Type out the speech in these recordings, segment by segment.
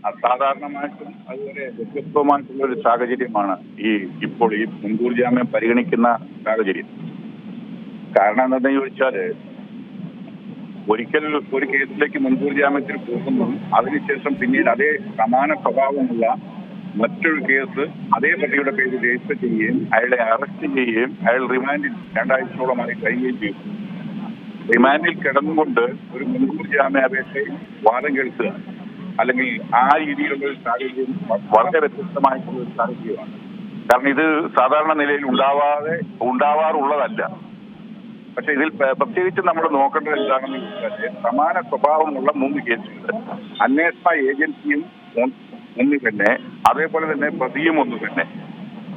അസാധാരണമായിട്ടും അതുപോലെ വ്യത്യസ്തവുമായിട്ടുള്ള ഒരു സാഹചര്യമാണ് ഇപ്പോൾ ഈ മുൻകൂർ ജാമ്യം പരിഗണിക്കുന്ന സാഹചര്യം. കാരണം എന്താണെന്ന് ചോദിച്ചാല്, ഒരിക്കൽ ഒരു കേസിലേക്ക് മുൻകൂർ ജാമ്യത്തിൽ പോകുന്നു, അതിനുശേഷം പിന്നീട് അതേ സമാന സ്വഭാവമുള്ള മറ്റൊരു കേസ് അതേ പ്രതിയുടെ പേരിൽ രജിസ്റ്റർ ചെയ്യുകയും അയാളെ അറസ്റ്റ് ചെയ്യുകയും അയാൾ റിമാൻഡിൽ 2 ആഴ്ചയോളമായി കഴിയുകയും ചെയ്തു. റിമാൻഡിൽ കിടന്നുകൊണ്ട് ഒരു മുൻകൂർ ജാമ്യാപേക്ഷയിൽ വാദം കേൾക്കുക അല്ലെങ്കിൽ ആ രീതിയിലുള്ള ഒരു സാഹചര്യം വളരെ വ്യത്യസ്തമായിട്ടുള്ള ഒരു സാഹചര്യമാണ്. കാരണം ഇത് സാധാരണ നിലയിൽ ഉണ്ടാവാറുള്ളതല്ല. പക്ഷെ ഇതിൽ പ്രത്യേകിച്ച് നമ്മൾ നോക്കേണ്ടത് എന്താണെന്ന് ചോദിച്ചാൽ, സമാന സ്വഭാവമുള്ള 3 കേസുകൾ, അന്വേഷണ ഏജൻസിയും ഒന്ന് തന്നെ, അതേപോലെ തന്നെ പ്രതിയും ഒന്ന് തന്നെ.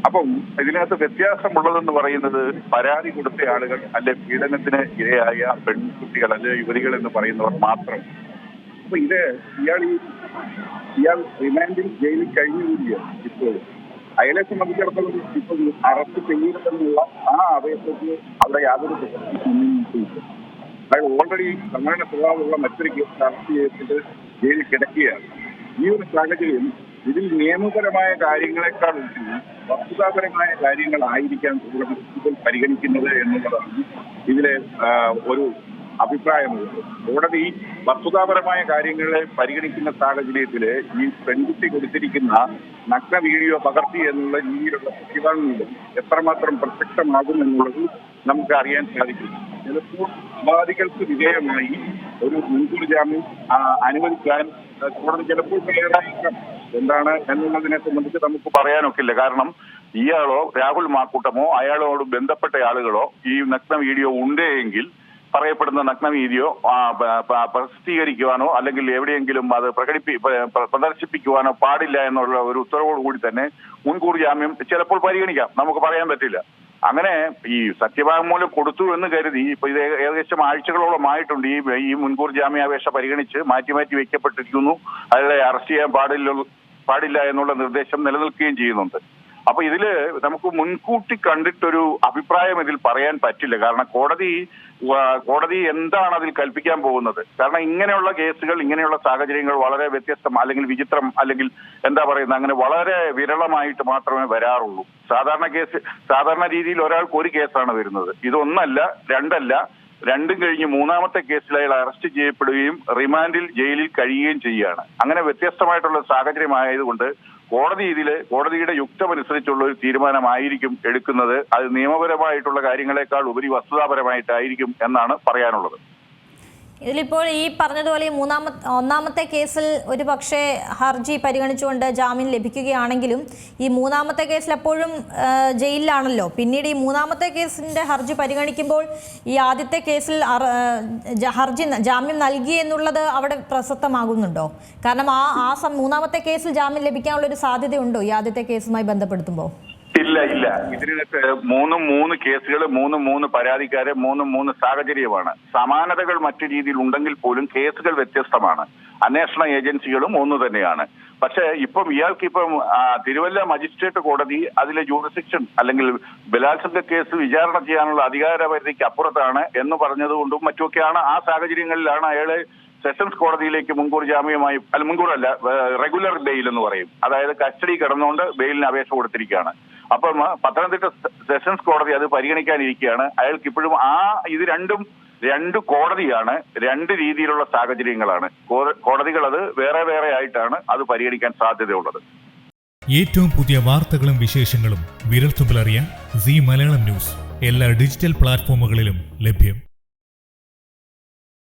അപ്പം ഇതിനകത്ത് വ്യത്യാസമുള്ളതെന്ന് പറയുന്നത്, പരാതി കൊടുത്ത ആളുകൾ അല്ലെ പീഡനത്തിന് ഇരയായ പെൺകുട്ടികൾ അല്ലെ യുവതികൾ എന്ന് പറയുന്നവർ മാത്രം. അപ്പൊ ഇയാൾ റിമാൻഡിൽ ജയിലിൽ കഴിഞ്ഞുകൂടിയാണ്. ഇപ്പോൾ അയാളെ സംബന്ധിച്ചിടത്തോളം ഇപ്പോൾ അറസ്റ്റ് ചെയ്യരുതെന്നുള്ള ആ ആവേശത്തിൽ അവിടെ യാതൊരു പ്രശ്നമില്ല. അയാൾ ഓൾറെഡി സമാന സ്വഭാവമുള്ള മറ്റൊരു കേസ് അറസ്റ്റ് ചെയ്തിട്ട് ജയിലിൽ കിടക്കുകയാണ്. ഈ ഒരു സാഹചര്യം ഇതിൽ നിയമപരമായ കാര്യങ്ങളെക്കാൾ വസ്തുതാപരമായ കാര്യങ്ങളായിരിക്കാം കൂടുതൽ പരിഗണിക്കുന്നത് എന്നുള്ളതാണ് ഇതിലെ ഒരു അഭിപ്രായമുള്ളത്. കോടതി വസ്തുതാപരമായ കാര്യങ്ങളെ പരിഗണിക്കുന്ന സാഹചര്യത്തിൽ ഈ പെൺകുട്ടി കൊടുത്തിരിക്കുന്ന നഗ്ന വീഡിയോ പകർത്തി എന്നുള്ള രീതിയിലുള്ള പ്രതിഭാഗങ്ങളും എത്രമാത്രം പ്രസക്തമാകും എന്നുള്ളത് നമുക്ക് അറിയാൻ സാധിക്കും. ചിലപ്പോൾ അപവാദികൾക്ക് വിധേയമായി ഒരു മുൻകൂർ ജാമ്യം അനുവദിക്കാൻ കോടതി ചിലപ്പോൾ തയ്യാറായിരിക്കാം. എന്താണ് എന്നുള്ളതിനെ സംബന്ധിച്ച് നമുക്ക് പറയാനൊക്കില്ല. കാരണം ഇയാളോ രാഹുൽ മാക്കൂട്ടമോ അയാളോട് ബന്ധപ്പെട്ട ആളുകളോ ഈ നഗ്ന വീഡിയോ ഉണ്ടെങ്കിൽ പറയപ്പെടുന്ന നഗ്ന വീഡിയോ പ്രസിദ്ധീകരിക്കുവാനോ അല്ലെങ്കിൽ എവിടെയെങ്കിലും അത് പ്രദർശിപ്പിക്കുവാനോ പാടില്ല എന്നുള്ള ഒരു ഉത്തരവോടുകൂടി തന്നെ മുൻകൂർ ജാമ്യം ചിലപ്പോൾ പരിഗണിക്കാം. നമുക്ക് പറയാൻ പറ്റില്ല. അങ്ങനെ ഈ സത്യവാങ്മൂലം കൊടുത്തു എന്ന് കരുതി ഇപ്പൊ ഇത് ഏകദേശം ആഴ്ചകളോളം ആയിട്ടുണ്ട് ഈ മുൻകൂർ ജാമ്യാപേക്ഷ പരിഗണിച്ച് മാറ്റി വെക്കപ്പെട്ടിരിക്കുന്നു. അയാളെ അറസ്റ്റ് ചെയ്യാൻ പാടില്ല എന്നുള്ള നിർദ്ദേശം നിലനിൽക്കുകയും ചെയ്യുന്നുണ്ട്. അപ്പൊ ഇതില് നമുക്ക് മുൻകൂട്ടി കണ്ടിട്ടൊരു അഭിപ്രായം ഇതിൽ പറയാൻ പറ്റില്ല. കാരണം കോടതി എന്താണ് അതിൽ കൽപ്പിക്കാൻ പോകുന്നത്? കാരണം ഇങ്ങനെയുള്ള കേസുകൾ, ഇങ്ങനെയുള്ള സാഹചര്യങ്ങൾ വളരെ വ്യത്യസ്തം അല്ലെങ്കിൽ വിചിത്രം അല്ലെങ്കിൽ എന്താ പറയുന്നത്, അങ്ങനെ വളരെ വിരളമായിട്ട് മാത്രമേ വരാറുള്ളൂ. സാധാരണ രീതിയിൽ ഒരാൾക്ക് ഒരു കേസാണ് വരുന്നത്. ഇതൊന്നല്ല, രണ്ടല്ല, രണ്ടും കഴിഞ്ഞ് മൂന്നാമത്തെ കേസിൽ അയാൾ അറസ്റ്റ് ചെയ്യപ്പെടുകയും റിമാൻഡിൽ ജയിലിൽ കഴിയുകയും ചെയ്യുകയാണ്. അങ്ങനെ വ്യത്യസ്തമായിട്ടുള്ള സാഹചര്യമായതുകൊണ്ട് കോടതിയുടെ യുക്തമനുസരിച്ചുള്ള ഒരു തീരുമാനമായിരിക്കും എടുക്കുന്നത്. അത് നിയമപരമായിട്ടുള്ള കാര്യങ്ങളെക്കാൾ ഉപരി വസ്തുതാപരമായിട്ടായിരിക്കും എന്നാണ് പറയാനുള്ളത്. ഇതിലിപ്പോൾ ഈ പറഞ്ഞതുപോലെ ഒന്നാമത്തെ കേസിൽ ഒരു പക്ഷേ ഹർജി പരിഗണിച്ചുകൊണ്ട് ജാമ്യം ലഭിക്കുകയാണെങ്കിലും ഈ മൂന്നാമത്തെ കേസിൽ എപ്പോഴും ജയിലിലാണല്ലോ. പിന്നീട് ഈ മൂന്നാമത്തെ കേസിന്റെ ഹർജി പരിഗണിക്കുമ്പോൾ ഈ ആദ്യത്തെ കേസിൽ ജാമ്യം നൽകി എന്നുള്ളത് അവിടെ പ്രസക്തമാകുന്നുണ്ടോ? കാരണം മൂന്നാമത്തെ കേസിൽ ജാമ്യം ലഭിക്കാനുള്ള ഒരു സാധ്യതയുണ്ടോ ഈ ആദ്യത്തെ കേസുമായി ബന്ധപ്പെടുത്തുമ്പോൾ? ഇല്ല. ഇതിനകത്ത് മൂന്ന് കേസുകൾ, മൂന്ന് പരാതിക്കാര്, മൂന്ന് സാഹചര്യമാണ്. സമാനതകൾ മറ്റു രീതിയിൽ ഉണ്ടെങ്കിൽ പോലും കേസുകൾ വ്യത്യസ്തമാണ്. അന്വേഷണ ഏജൻസികളും ഒന്ന് തന്നെയാണ്. പക്ഷേ ഇയാൾക്കിപ്പം തിരുവല്ല മജിസ്ട്രേറ്റ് കോടതി അതിലെ ജൂറിസ്ഡിക്ഷൻ അല്ലെങ്കിൽ ബലാത്സംഗ കേസ് വിചാരണ ചെയ്യാനുള്ള അധികാരപരിധിക്ക് അപ്പുറത്താണ് എന്ന് പറഞ്ഞതുകൊണ്ടും മറ്റുമൊക്കെയാണ്. ആ സാഹചര്യങ്ങളിലാണ് അയാളെ സെഷൻസ് കോടതിയിലേക്ക് റെഗുലർ ബെയിൽ എന്ന് പറയും. അതായത് കസ്റ്റഡി കിടന്നുകൊണ്ട് ബെയിലിന് അപേക്ഷ കൊടുത്തിരിക്കുകയാണ്. അപ്പം പത്തനംതിട്ട സെഷൻസ് കോടതി അത് പരിഗണിക്കാനിരിക്കുകയാണ്. അയാൾക്ക് ഇപ്പോഴും ഇത് രണ്ട് കോടതിയാണ്, രണ്ട് രീതിയിലുള്ള സാഹചര്യങ്ങളാണ്. കോടതികൾ അത് വേറെ ആയിട്ടാണ് അത് പരിഗണിക്കാൻ സാധ്യതയുള്ളത്. ഏറ്റവും പുതിയ വാർത്തകളും വിശേഷങ്ങളും വിരൽത്തുമ്പിലറിയാൻ സീ മലയാളം ന്യൂസ് എല്ലാ ഡിജിറ്റൽ പ്ലാറ്റ്ഫോമുകളിലും ലഭ്യം.